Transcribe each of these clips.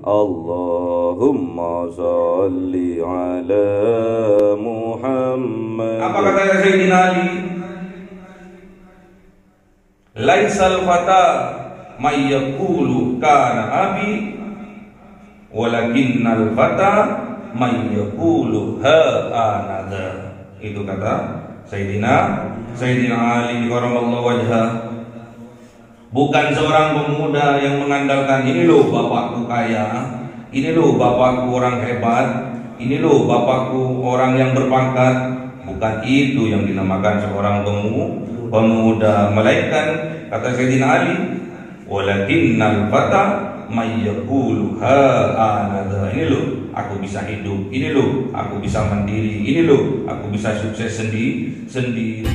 Allahumma salli ala Muhammad. Apa kata Sayyidina Ali? Laisal fata may yaqulu kana abi walakinnal fata may yaqulu ha anada. Itu kata Sayyidina Ali karramallahu wajhah. Bukan seorang pemuda yang mengandalkan ini loh bapakku kaya, ini loh bapakku orang hebat, ini loh bapakku orang yang berpangkat. Bukan itu yang dinamakan seorang pemuda. Melainkan kata Sayyidina Ali, walakinnal fata may yaqulu ha anada. Ini loh aku bisa hidup, ini loh aku bisa mandiri, ini loh aku bisa sukses sendiri.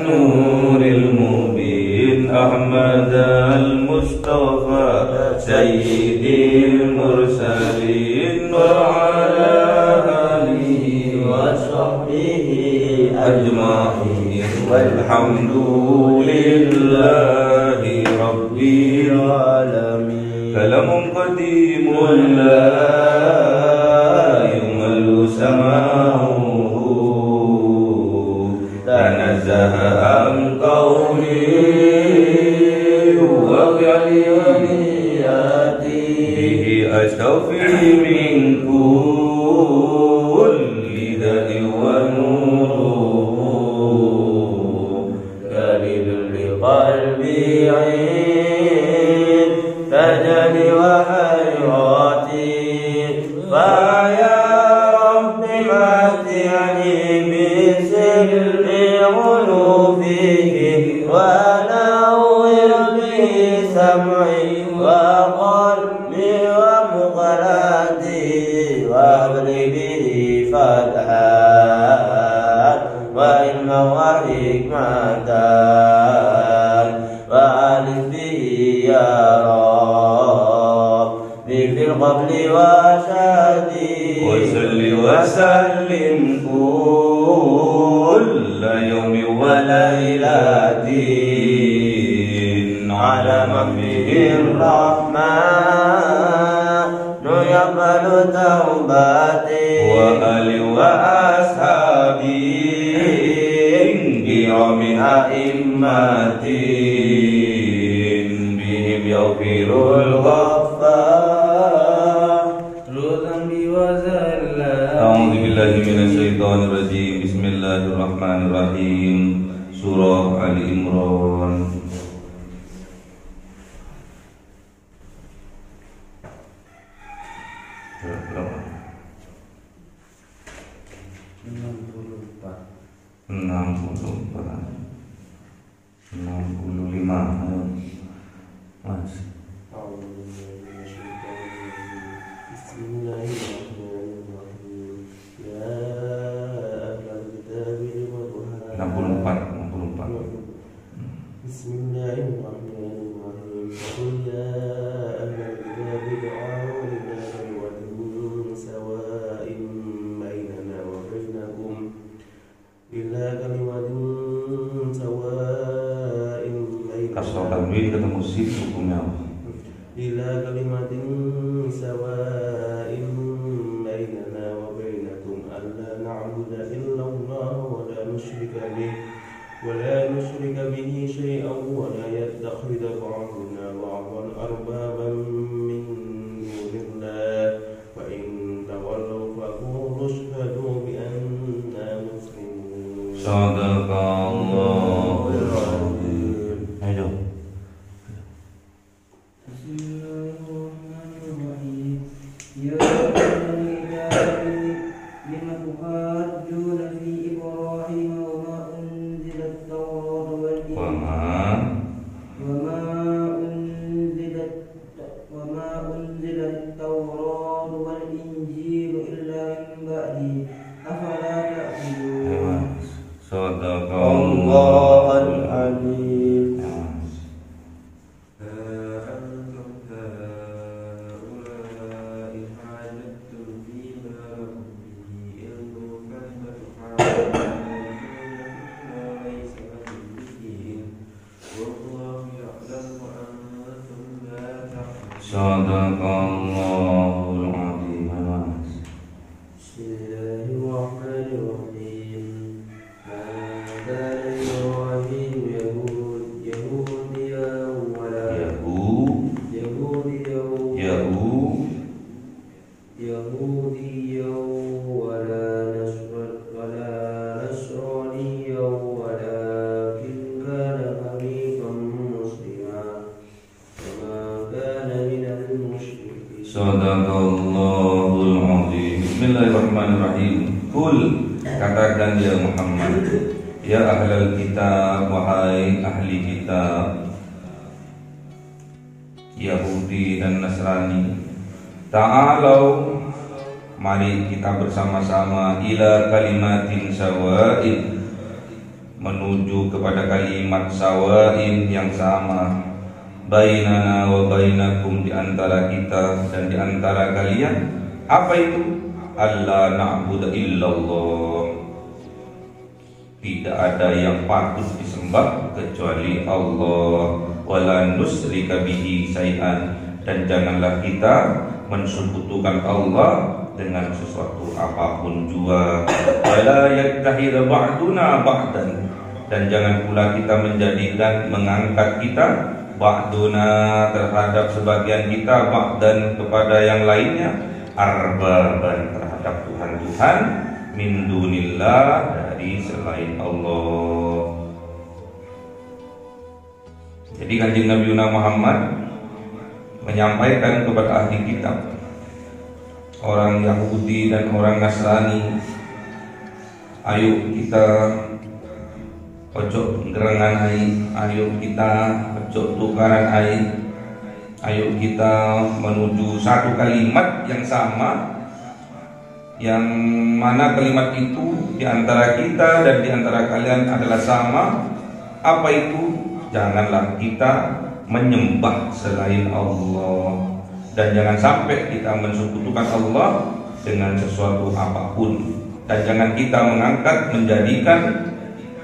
Nuril Mubin Ahmad al-Mustafa Sayyidil Mursalin wa ala alihi wa sahbihi ajma'in walhamdulillahi rabbil alamin. Kalamun qadimun la yumallu sama'u tanazzaha an qawli wa fi'liyati bihi astaghfi min kulli dadi wa nuru kalil qalbi ain tajani wa hayrati fa ya rabbi mati'ani bisil ونور به سمعي وقلبي ومقلتي وابني به فتحات وعلما وحكمة وألف به يا رب في القبل وشهدي وصل وسلم كل يوم وليلة على من به الرحمن يقبل توبتي وآل وأصحابي كرام أئمتي بهم يغفر الغفار ذنبي وزلات. أعوذ بالله من الشيطان الرجيم. Bismillahirrahmanirrahim. Surah Ali Imran. Enam puluh lima. Mas. Bismillahirrahmanirrahim. Ya ahlal kitab lima tuhan. 64. Bismillahirrahmanirrahim. Qul ya ahlal kitab ta'alu ila kalimatin sawa'in bainana wa bainakum ila kalimatin sawa'in bainana. Kasroh tanwin ketemu sif hukumnya ila kalimatin sawa'in bainana wa bainakum alla na'budu illa Allah wa la nusyrika bihi syai'an wa la yattakhidha ba'duna ba'dan arbaban min dunillah wa in tawallaw faqulu ashhadu bi anna muslimun. Sadaqallahul azim. Ayo. Bismillahirrahmanirrahim. Ya lima tuhajjuna fi Ibrahim wa ma unzilat Tawrat wal Injil illa min ba'di afala ta'qilun. Sadaqallahul azim. Sadaqallahul azim. Bismillahirrahmanirrahim. Hada Ibrahim Yahudiyan wala Nasraniyan walakin kana hanifan musliman wa ma kana minal musyrikin. Sadaqallahul azim. Bismillahirrahmanirrahim. Qul, katakan ya Muhammad, ya ahlal kitab, wahai ahli kitab Yahudi dan Nasrani, ta'alau, mari kita bersama-sama, ila kalimatin sawa'in, menuju kepada kalimat sawa'in yang sama, bainana wa bainakum, di antara kita dan di antara kalian. Apa itu? Allah na'budu illallah, tidak ada yang patut disembah kecuali Allah, wala nusyrika bihi syai'an, dan janganlah kita mensekutukan Allah dengan sesuatu apapun juga. Wala yattahira ba'duna ba'dan, dan jangan pula kita mengangkat kita ba'duna terhadap sebagian kita, ba'dan kepada yang lainnya, arbaban terhadap Tuhan-Tuhan, min dunillah, dari selain Allah. Jadi Kanjeng Nabi Muhammad menyampaikan kepada ahli kitab, orang Yahudi dan orang Nasrani, ayo kita ojo gerengan ai, ayo kita ojo tukaran ai, ayo kita menuju satu kalimat yang sama, yang mana kalimat itu di antara kita dan di antara kalian adalah sama. Apa itu? Janganlah kita menyembah selain Allah, dan jangan sampai kita mensekutukan Allah dengan sesuatu apapun, dan jangan kita mengangkat, menjadikan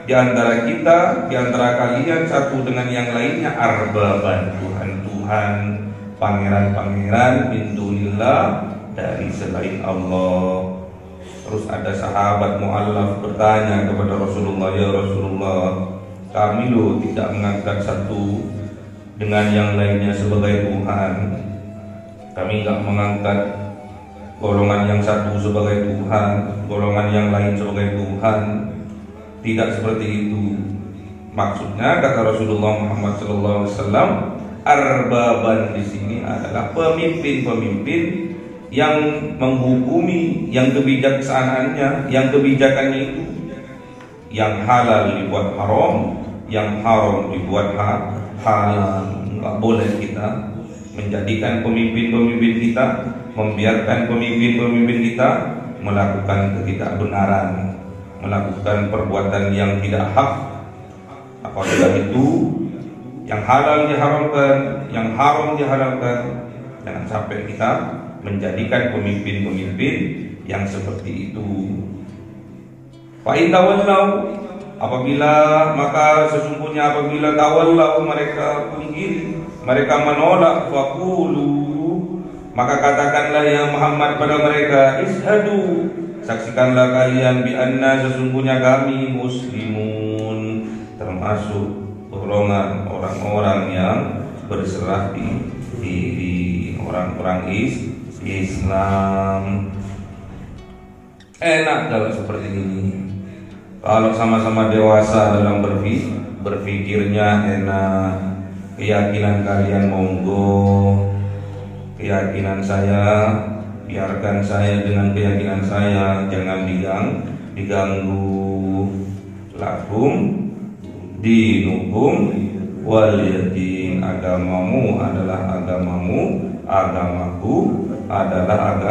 di antara kita, di antara kalian satu dengan yang lainnya, arbaban, Tuhan-Tuhan, pangeran-pangeran, min dunillah, dari selain Allah. Terus ada sahabat mu'allaf bertanya kepada Rasulullah, ya Rasulullah, kami loh tidak mengangkat satu dengan yang lainnya sebagai Tuhan, kami enggak mengangkat golongan yang satu sebagai Tuhan, golongan yang lain sebagai Tuhan. Tidak seperti itu. Maksudnya, kata Rasulullah Muhammad SAW, arbaban di sini adalah pemimpin-pemimpin yang menghukumi, yang kebijaksanaannya, yang kebijakannya itu yang halal dibuat haram, yang haram dibuat halal. Nggak boleh kita menjadikan pemimpin-pemimpin kita, membiarkan pemimpin-pemimpin kita melakukan ketidakbenaran, melakukan perbuatan yang tidak hak. Apabila itu yang halal diharamkan, yang haram diharamkan, jangan sampai kita menjadikan pemimpin-pemimpin yang seperti itu. Fa in tawallau, maka sesungguhnya apabila tawallau, mereka punggiri, mereka menolak, faqulu, maka katakanlah ya Muhammad pada mereka, ishadu, saksikanlah kalian, bi anna, sesungguhnya kami muslimun, termasuk golongan orang-orang yang berserah diri, orang-orang Islam. Enak kalau seperti ini. Kalau sama-sama dewasa dalam berpikirnya enak. Keyakinan kalian monggo, keyakinan saya biarkan saya dengan keyakinan saya, jangan diganggu. Lakum dinukum waliyadin, agamamu adalah agamamu, agamaku adalah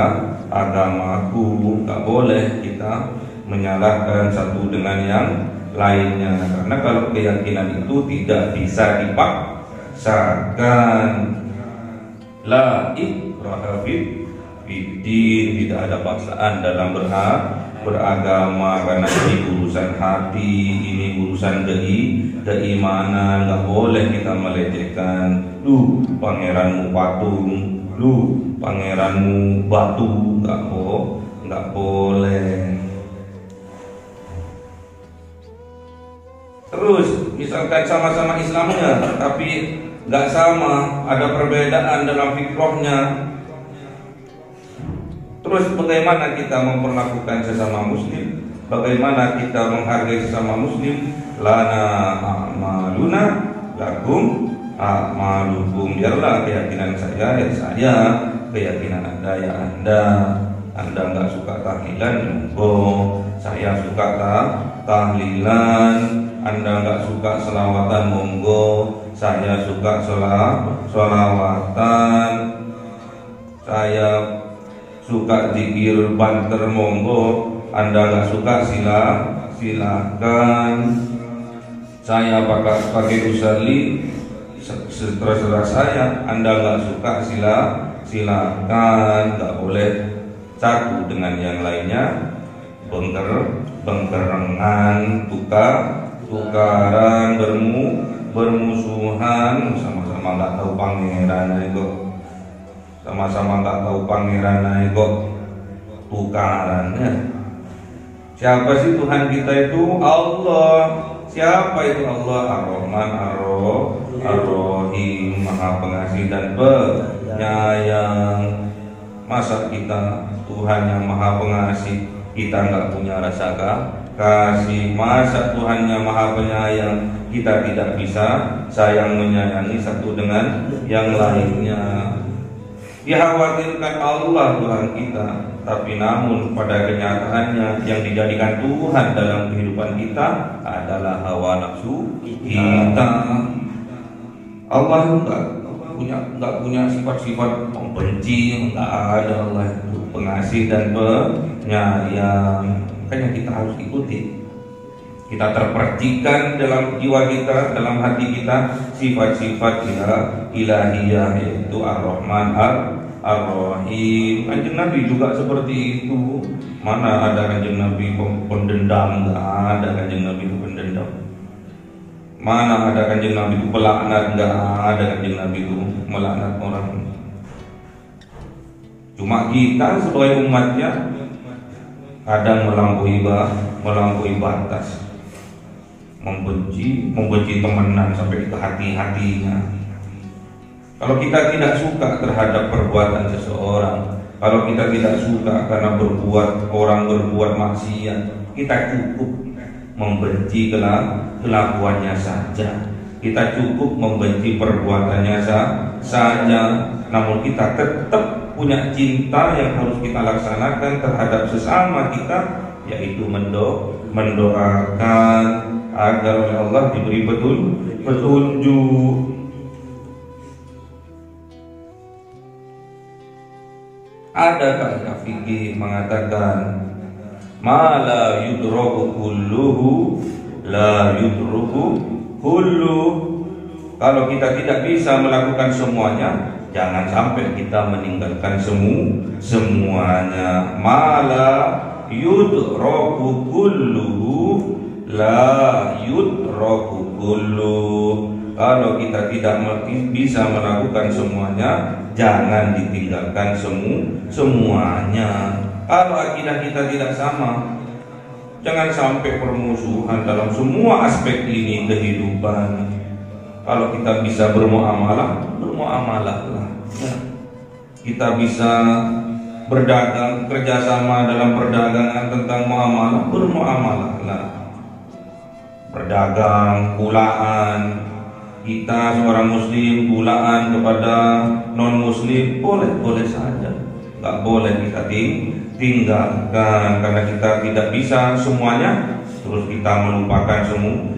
agamaku. Tak boleh kita menyalahkan satu dengan yang lainnya, karena kalau keyakinan itu tidak bisa dipaksakan. La ikraha fiddin, tidak ada paksaan dalam beragama, karena ini urusan hati, ini urusan keimanan. Nggak boleh kita melecehkan. Lu pangeranmu patung, lu pangeranmu batu, nggak boleh. Terus misalkan sama-sama Islamnya tapi nggak sama, ada perbedaan dalam fikrahnya. Terus bagaimana kita memperlakukan sesama muslim? Bagaimana kita menghargai sesama muslim? Lana a'maluna lakum a'malukum. Biarlah keyakinan saya ya saya, keyakinan Anda ya Anda. Anda nggak suka tahlilan, monggo. Saya suka tahlilan. Anda nggak suka selawatan, monggo. Saya suka selawatan. Saya suka zikir banter, monggo. Anda nggak suka silakan. Saya pakai usalli, terserah saya. Anda nggak suka silakan. Nggak boleh satu dengan yang lainnya bengkerengan, tukaran, bermusuhan, sama-sama nggak tahu pangeran itu. Sama-sama nggak tahu pangeran itu tukarannya. Siapa sih Tuhan kita itu? Allah. Siapa itu Allah? Ar-Rahman, Ar-Rahim, Maha Pengasih dan Penyayang. Masa kita Tuhan yang Maha Pengasih kita nggak punya rasa kasih? Masa Tuhan yang Maha Penyayang kita tidak bisa sayang menyayangi satu dengan yang lainnya? Dikhawatirkan Allah Tuhan kita, tapi namun pada kenyataannya yang dijadikan Tuhan dalam kehidupan kita adalah hawa nafsu kita. Allah nggak punya sifat-sifat membenci, nggak ada. Allah itu pengasih dan penyayang. Makanya kita harus ikuti. Kita terpercikan dalam jiwa kita, dalam hati kita sifat-sifat ilahiyah, yaitu Ar-Rahman, Ar-Rahim. Kanjeng Nabi juga seperti itu. Mana ada kanjeng Nabi pendendam? Nggak ada kanjeng Nabi itu pendendam. Mana ada kanjeng Nabi itu pelaknat? Nggak ada kanjeng Nabi itu melaknat orang. Cuma kita sebagai umatnya kadang melampaui batas, membenci temenan sampai ke hatinya. Kalau kita tidak suka terhadap perbuatan seseorang, kalau kita tidak suka karena orang berbuat maksiat, kita cukup membenci kelakuannya saja. Kita cukup membenci perbuatannya saja. Namun kita tetap punya cinta yang harus kita laksanakan terhadap sesama kita, yaitu mendoakan agar oleh Allah diberi petunjuk. Ada kaidah fikih mengatakan ma la yudraku kulluhu la yudruku kullu. Kalau kita tidak bisa melakukan semuanya, jangan sampai kita meninggalkan semuanya. Mala yudraku kulluhu la yudraku kullu. Kalau kita tidak bisa melakukan semuanya, jangan ditinggalkan semuanya. Kalau akidah kita tidak sama, jangan sampai permusuhan dalam semua aspek ini kehidupan. Kalau kita bisa bermuamalah lah. Kita bisa berdagang, kerjasama dalam perdagangan tentang muamalah, bermuamalah lah. Berdagang, kulaan, kita seorang muslim kulaan kepada non muslim, boleh saja. Nggak boleh kita tinggalkan karena kita tidak bisa semuanya, terus kita melupakan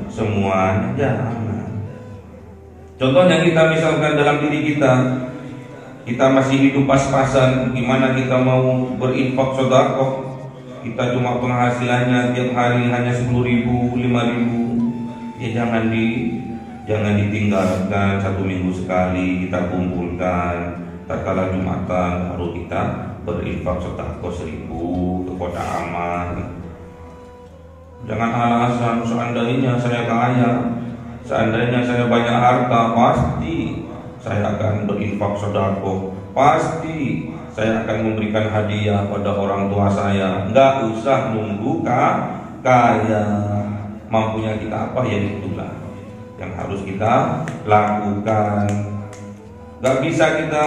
semuanya. Jangan. Contohnya kita misalkan dalam diri kita masih hidup pas-pasan, gimana kita mau berinfak sedekah? Kita cuma penghasilannya tiap hari hanya 10.000, 5.000. Ya jangan ditinggalkan. 1 minggu sekali kita kumpulkan. Tatkala Jumatan baru kita berinfak sedekah 1.000 ke kota amal. Jangan alasan seandainya saya kaya, seandainya saya banyak harta, pasti saya akan berinfak sedekah, pasti saya akan memberikan hadiah pada orang tua saya. Nggak usah nunggu kaya. Mampunya kita apa, ya itulah yang harus kita lakukan. Nggak bisa kita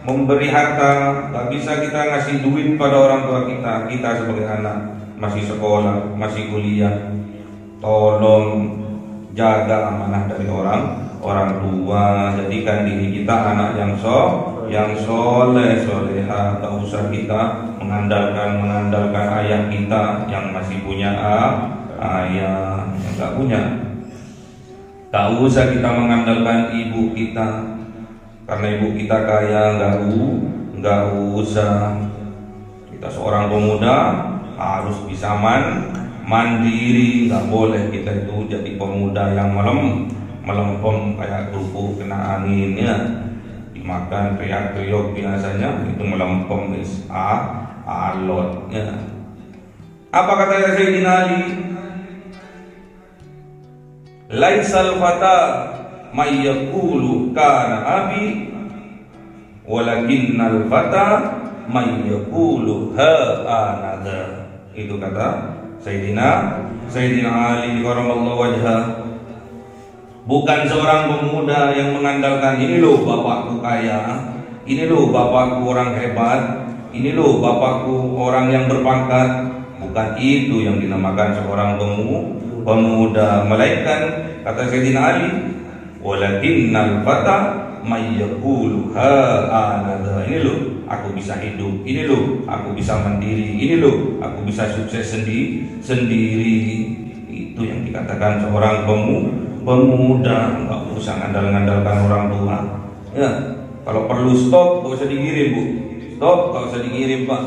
memberi harta, nggak bisa kita ngasih duit pada orang tua kita. Kita sebagai anak masih sekolah, masih kuliah, tolong jaga amanah dari orang tua. Jadikan diri kita anak yang soleh soleha. Tak usah kita mengandalkan ayah kita yang masih punya ayah yang tak punya. Tak usah kita mengandalkan ibu kita karena ibu kita kaya. Nggak usah. Kita seorang pemuda harus bisa mandiri. Nggak boleh kita itu jadi pemuda yang melempem kayak kerupuk kena angin ya. Dimakan teriak-teriak biasanya itu melempem alot ya. Apa kata Sayyidina Ali? Laisal fata may yaqulu kana abi walakinnal fata may yaqulu ha anadha. Itu kata Sayyidina Ali karamallahu wajhah. Bukan seorang pemuda yang mengandalkan ini loh bapakku kaya, ini loh bapakku orang hebat, ini loh bapakku orang yang berpangkat. Bukan itu yang dinamakan seorang pemuda. Melainkan kata Sayyidina Ali, walakinnal fata may yaqulu ha anadha. Ini loh aku bisa hidup, ini loh aku bisa mandiri, ini loh aku bisa sukses sendiri. Itu yang dikatakan seorang pemuda. Nggak usah ngandalkan orang tua ya. Kalau perlu stop, gak usah dikirim bu. Stop, gak usah dikirim pak.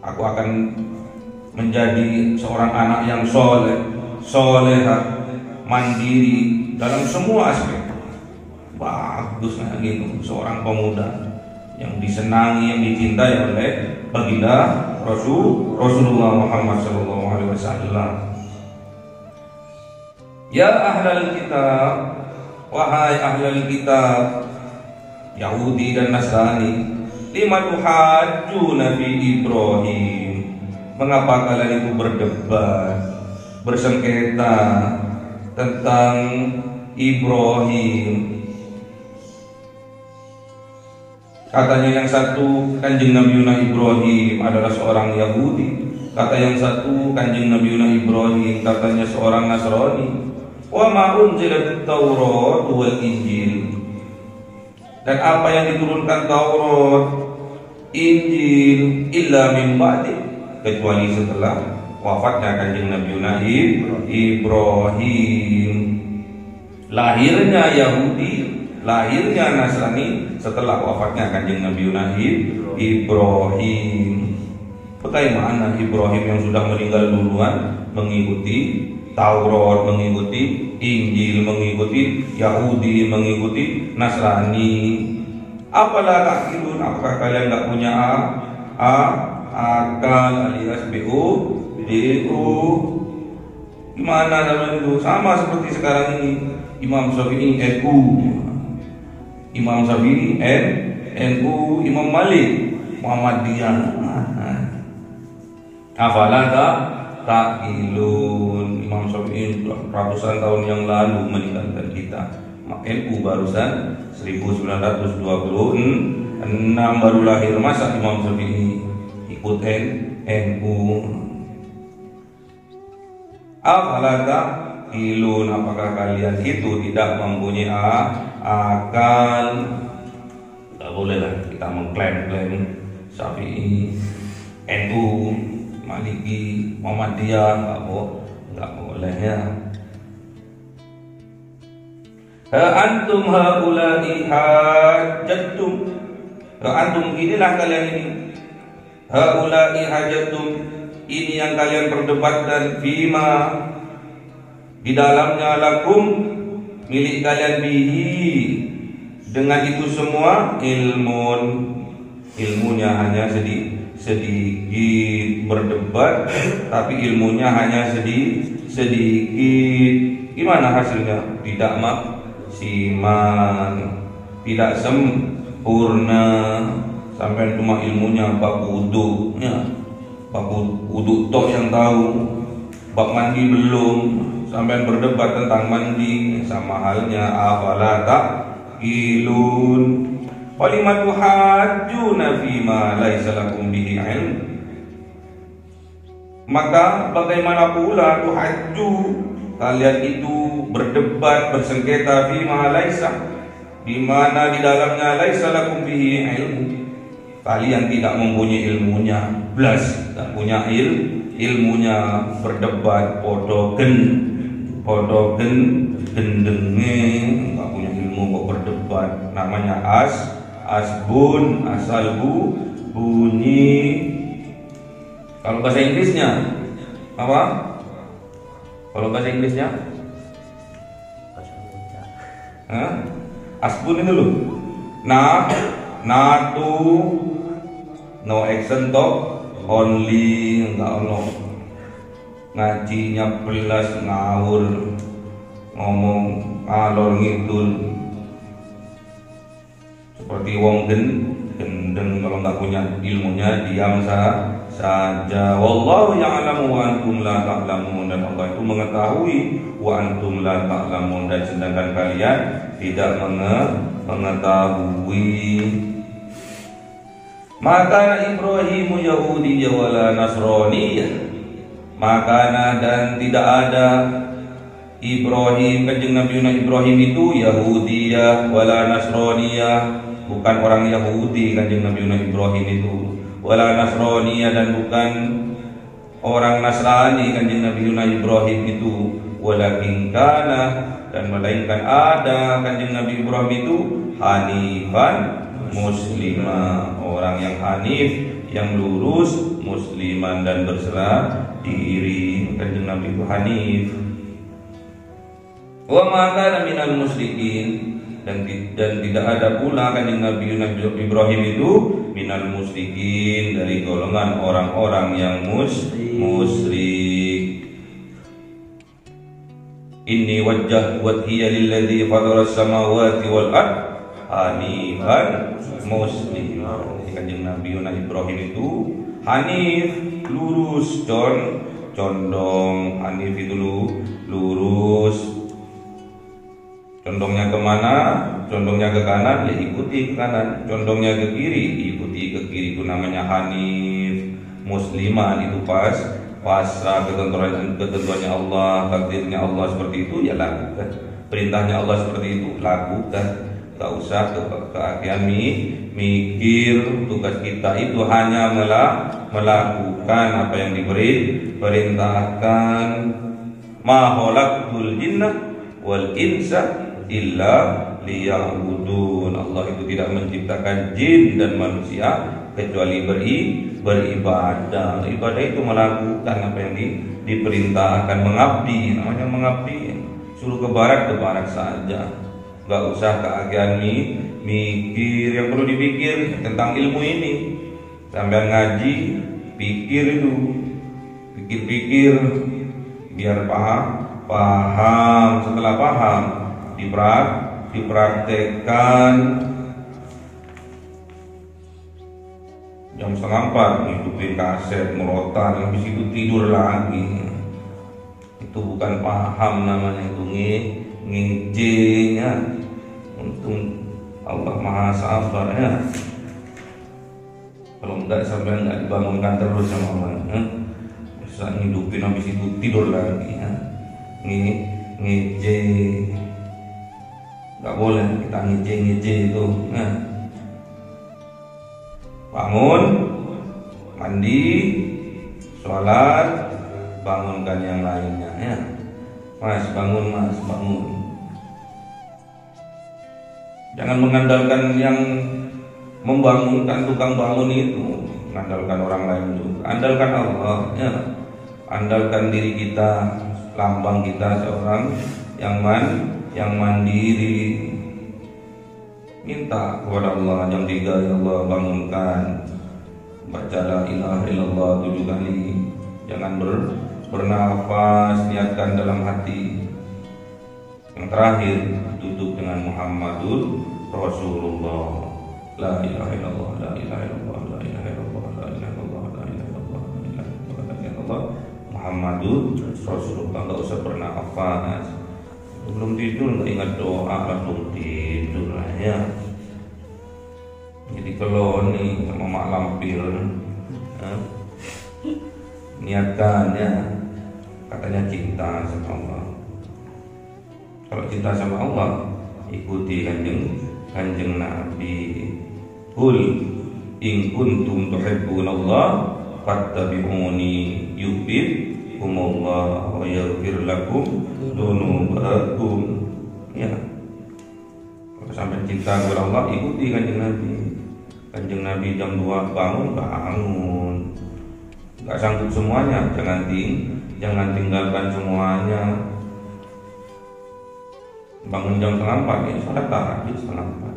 Aku akan menjadi seorang anak yang soleha, mandiri dalam semua aspek. Bagus nah gitu, seorang pemuda yang disenangi, yang dicintai oleh baginda Rasulullah Muhammad SAW. Ya ahlal kitab, wahai ahlal kitab, Yahudi dan Nasrani, lima tuhajjuna fi Ibrahim. Mengapa kalian itu berdebat, bersengketa tentang Ibrahim? Katanya yang satu Kanjeng Nabi Ibrahim adalah seorang Yahudi, kata yang satu Kanjeng Nabi Ibrahim katanya seorang Nasrani. Wa ma unzilat Taurat wal Injil. Dan apa yang diturunkan Taurat, Injil illa min ba'di, kecuali setelah wafatnya Kanjeng Nabi Ibrahim. Lahirnya Yahudi, lahirnya Nasrani setelah wafatnya Kanjeng Nabi Ibrahim. Bagaimana Ibrahim yang sudah meninggal duluan mengikuti Taurat, mengikuti Injil, mengikuti Yahudi, mengikuti Nasrani? Apalah takilun, apakah kalian nggak punya akal alias BU? Gimana zaman itu? Sama seperti sekarang ini. Imam Syafi'i NU, Imam Syafi'i NU, Imam Malik Muhammadiyah. Apalah takilun. Imam Syafi'i ratusan tahun yang lalu meninggalkan kita. NU barusan 1926 baru lahir. Masa Imam Syafi'i ikut NU? Apalah takilun, apakah kalian itu tidak mempunyai akal? Tidak boleh lah kita mengklaim Syafi'i, NU, Maliki, Muhammadiyah, nggak boleh ya. Antum haula'i hajattum, antum inilah kalian ini. Haula'i hajattum, ini yang kalian perdebatkan, fima di dalamnya, lakum milik kalian, bihi dengan itu semua, ilmunya hanya sedikit berdebat, tapi ilmunya hanya sedikit. Gimana hasilnya? Tidak maksimal, tidak sempurna. Sampai cuma ilmunya bab wudu, ya, bab wudu tok yang tahu, bab mandi belum. Sampai berdebat tentang mandi, sama halnya afala taqilun. Walima tuhajjuna fima laisa lakum bihi ilm. Maka bagaimana pula tuhajju, kalian itu berdebat, bersengketa fima laisa, di mana di dalamnya laisa lakum bihi ilmu. Kalian tidak mempunyai ilmunya, blas tak punya ilmunya, berdebat podo gendenge, nggak punya ilmu kok berdebat. Namanya asbun, asal bunyi. Kalau bahasa Inggrisnya apa? Kalau bahasa Inggrisnya asbun itu loh. Natu, no action talk only, enggak ono. Ngajinya belas ngawur, ngomong alor ngidul, seperti wong gendeng. Kalau nggak punya ilmunya diam saja. Wallahu ya'lamu wa antum la ta'lamun. Dan Allah itu mengetahui wa antum la ta'lamun, dan sedangkan kalian tidak mengetahui. Maka Ibrahimu Yahudiyya wala Nasraniyah. Maka dan tidak ada Ibrahim, kanjeng Nabi Ibrahim itu Yahudiyah wala Nasraniyah, bukan orang Yahudi kanjeng Nabi Ibrahim itu, wala Nasraniyah, dan bukan orang Nasrani kanjeng Nabi Ibrahim itu, walakin kana, dan melainkan ada kanjeng Nabi Ibrahim itu hanifan muslimah, orang yang hanif, yang lurus, musliman, dan berserah diri. Kanjeng Nabi itu hanif. Wa ma kana minal musyrikin, dan tidak ada pula kanjeng Nabi Ibrahim itu minal musyrikin, dari golongan orang-orang yang musyrik. Inni wajjahtu wajhiya lilladzi fatara as-samawati wal ard hanifan musliman. Kanjeng Nabi Ibrahim itu hanif, lurus, condong. Hanif itu lurus. Condongnya kemana? Condongnya ke kanan, ya ikuti ke kanan. Condongnya ke kiri, ikuti ke kiri. Itu namanya hanif. Musliman itu pasrah ketentuannya Allah, takdirnya Allah seperti itu, ya lakukan. Perintahnya Allah seperti itu, lakukan. Tak usah keakian mikir. Tugas kita itu hanya melakukan apa yang diperintahkan. Ma khalaqtul jinna wal insa illa liya'budun. Allah itu tidak menciptakan jin dan manusia kecuali beribadah. Ibadah itu melakukan apa yang diperintahkan, mengabdi. Namanya mengabdi. Suruh ke barat saja. Gak usah keagian mikir. Yang perlu dipikir tentang ilmu ini. Sambil ngaji, pikir itu, pikir biar paham. Setelah paham, dipraktekkan. Jam 3:30 ngidupin kaset, merotan, habis itu tidur lagi. Itu bukan paham namanya, itu ngijenya. Untung Allah Maha Sabar ya. Kalau enggak sampai enggak dibangunkan terus sama Allah. Bisa ngidupin habis itu tidur lagi ya. Ngije. Enggak boleh kita ngije itu ya. Bangun, mandi, sholat, bangunkan yang lainnya ya. Mas bangun. Jangan mengandalkan yang membangunkan, tukang bangun itu, mengandalkan orang lain juga. Andalkan Allah ya. Andalkan diri kita, lambang kita seorang yang mandiri. Minta kepada Allah jam 3, ya Allah bangunkan. baca la ilaha illallah 7 kali. Jangan bernafas, niatkan dalam hati. Yang terakhir tutup dengan Muhammadur Rasulullah. La ilaha illallah, la ilaha illallah, la ilaha illallah, la ilaha illallah, la ilaha illallah, la ilaha illallah, la ilaha illallah, Muhammadur Rasulullah. Enggak usah bernafas. Belum tidur nggak ingat doa, langsung tidur lah ya. Jadi kalau nih sama mak lampir, niatkan ya, katanya cinta sama Allah. Kalau cinta sama Allah, ikuti kanjeng Nabi. Qul in kuntum tuhibbunallah fattabi'uni yuhibbukumullah wa yaghfir lakum dzunubakum. Ya. Kalau sampai cinta kepada Allah, ikuti kanjeng Nabi. Kanjeng Nabi jam 2 bangun. Gak sanggup semuanya, jangan tinggalkan semuanya. Bangun jam 3:30 ya, salat tahajud 3:30.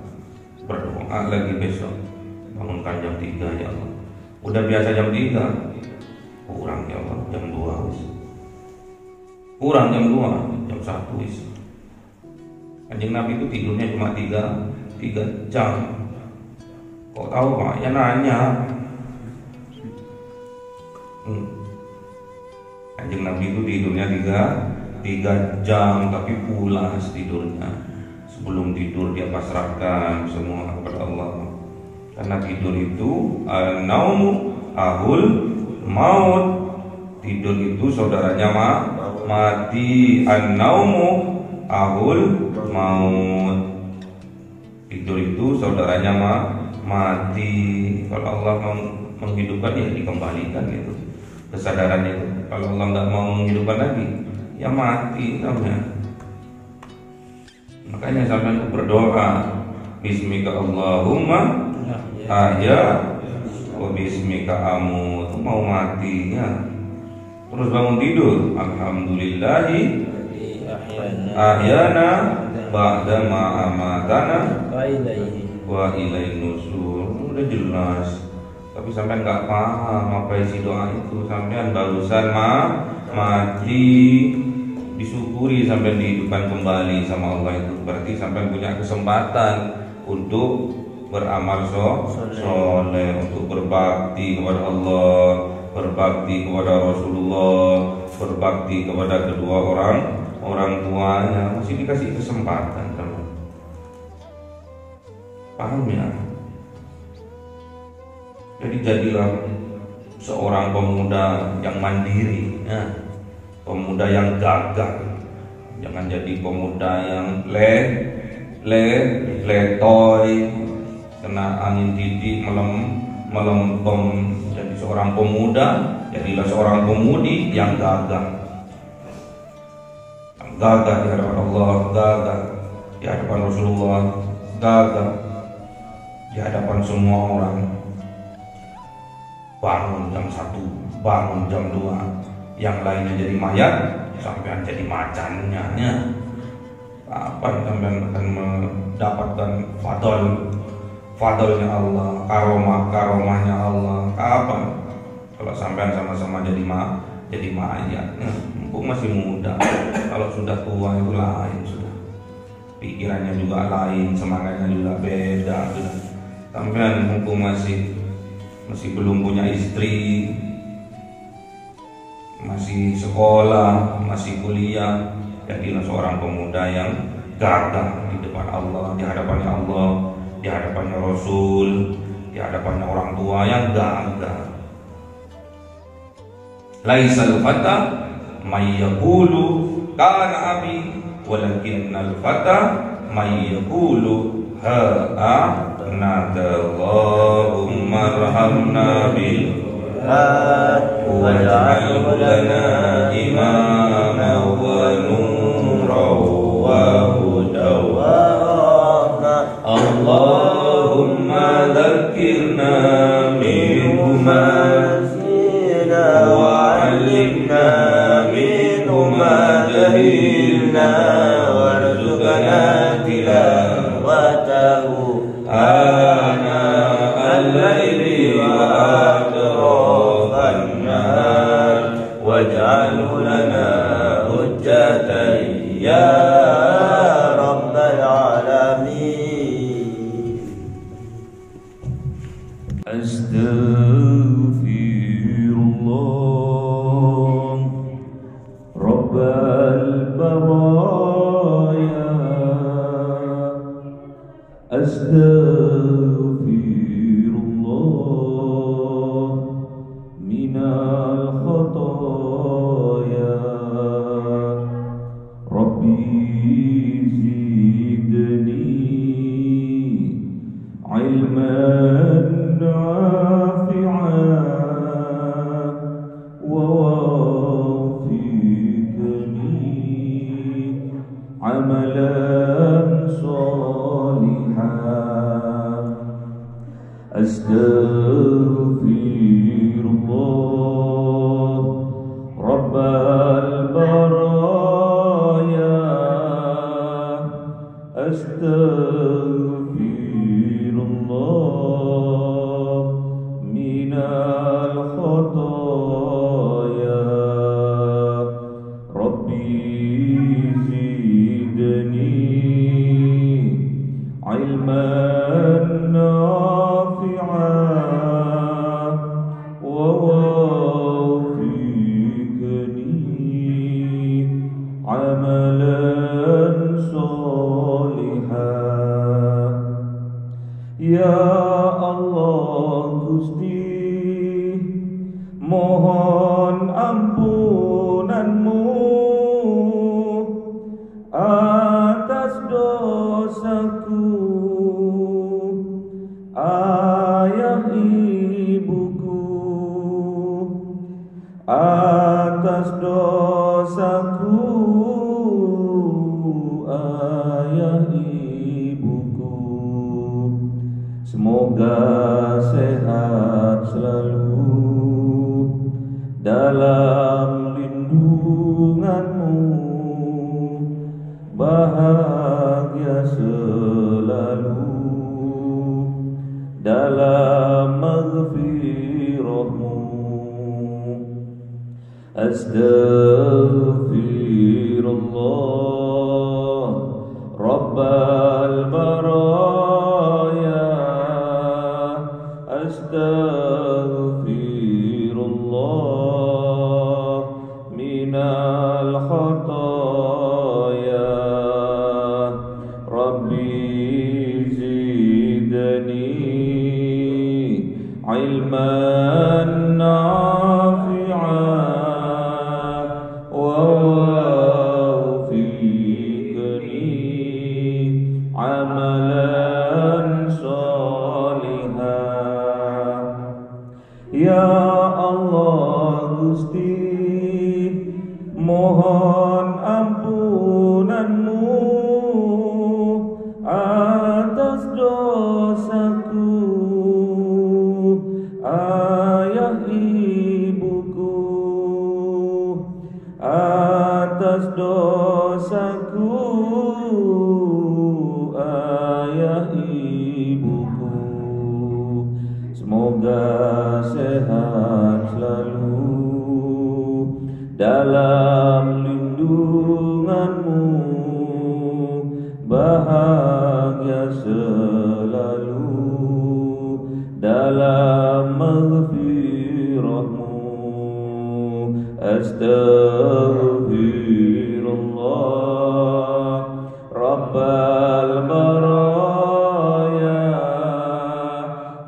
Berdoa lagi besok. Bangunkan jam 3 ya Allah. Udah biasa jam 3. Kurang ya Allah, jam 2 wis. Kurang jam 2, jam 1 wis. Kanjeng Nabi itu tidurnya cuma 3 jam. Kok tahu Pak? Ya nanya. Kanjeng Nabi itu tidurnya 3 jam, tapi pulas tidurnya. Sebelum tidur dia pasrahkan semua kepada Allah. Karena tidur itu an-naumu ahul maut. Tidur itu saudaranya mati. An-naumu ahul maut. Tidur itu saudaranya mati. Kalau Allah menghidupkan ya dikembalikan itu kesadaran itu. Kalau Allah nggak mau menghidupkan lagi, ya mati namanya. Makanya sampai berdoa, Bismika Allahumma ahya wa bismika amut. Mau matinya, terus bangun tidur, alhamdulillahi ahyana ba'da ma amatana wa ilaihin nusur. Udah jelas. Tapi sampai nggak paham apa isi doa itu. Sampai barusan mati, disyukuri sampai dihidupkan kembali sama Allah itu. Berarti sampai punya kesempatan untuk beramal soleh, untuk berbakti kepada Allah, berbakti kepada Rasulullah, berbakti kepada kedua orang tuanya. Masih dikasih kesempatan, teman. Paham ya? Jadi jadilah seorang pemuda yang mandiri, ya. Pemuda yang gagah. Jangan jadi pemuda yang letoy, kena angin titik melempem. Jadi seorang pemuda, jadilah seorang pemudi yang gagah. Yang gagah di hadapan Allah, gagah di hadapan Rasulullah, gagah di hadapan semua orang. Bangun jam 1, bangun jam 2, yang lainnya jadi mayat, sampean jadi macannya. Kapan sampean akan mendapatkan fadlnya Allah, karomahnya Allah? Kapan? Kalau sampean sama-sama jadi mayat. Mumpung masih muda. Kalau sudah tua itu lain sudah. Pikirannya juga lain, semangatnya juga beda sudah. Sampean mumpung masih belum punya istri, masih sekolah, masih kuliah, jadilah seorang pemuda yang gagah di depan Allah, di hadapannya Allah, di hadapannya Rasul, di hadapannya orang tua yang gagah. Laisal fata may yaqulu kana abi walakinnal fata may yaqulu ha Allahumma arhamna bil waj'alhu lana imama wa nuran wa hudan wa rahmah. Allahumma dhakkirna minhu ma nasina wa 'allimna minhu ma jahilna warzuqna tilawatahu ana al-laili wa يا رب العالمين. أستغفر الله رب البرايا أستغفر الله من الخطايا ربي زدني علما نافعا ووفقني عملا صالحا أستغفر الله رب البرايا أستغفر الله من الخطايا ربي زدني علما نافعا ووفقني عملا صالحا. Ya Allah Gusti, mohon ampunanmu atas dosaku, ayah ibuku, atas dosaku, ayah ibuku. Semoga sehat selalu dalam lindunganmu, bahagia selalu dalam maghfirahmu. Astaghfirullah Rabbal baraya Astaghfirullah minal khataya Rabbi zidni ilman nafi'an wa wafiqni amalan sholihan. Ya Allah Gusti, mohon ampunanmu atas dosaku, ayah ibuku, atas dosaku, ayah ibuku. Semoga sehat selalu dalam lindunganmu, bahagia selalu dalam maghfirahmu. Astaghfirullah Rabbal baraya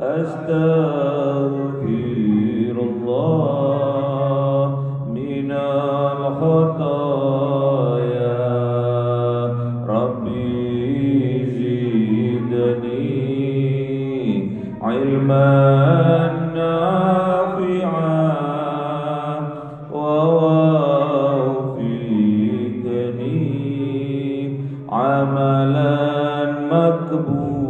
Astaghfirullah minal khataya Rabbi zidni ilman nafi'an wa wafiqni amalan makbul.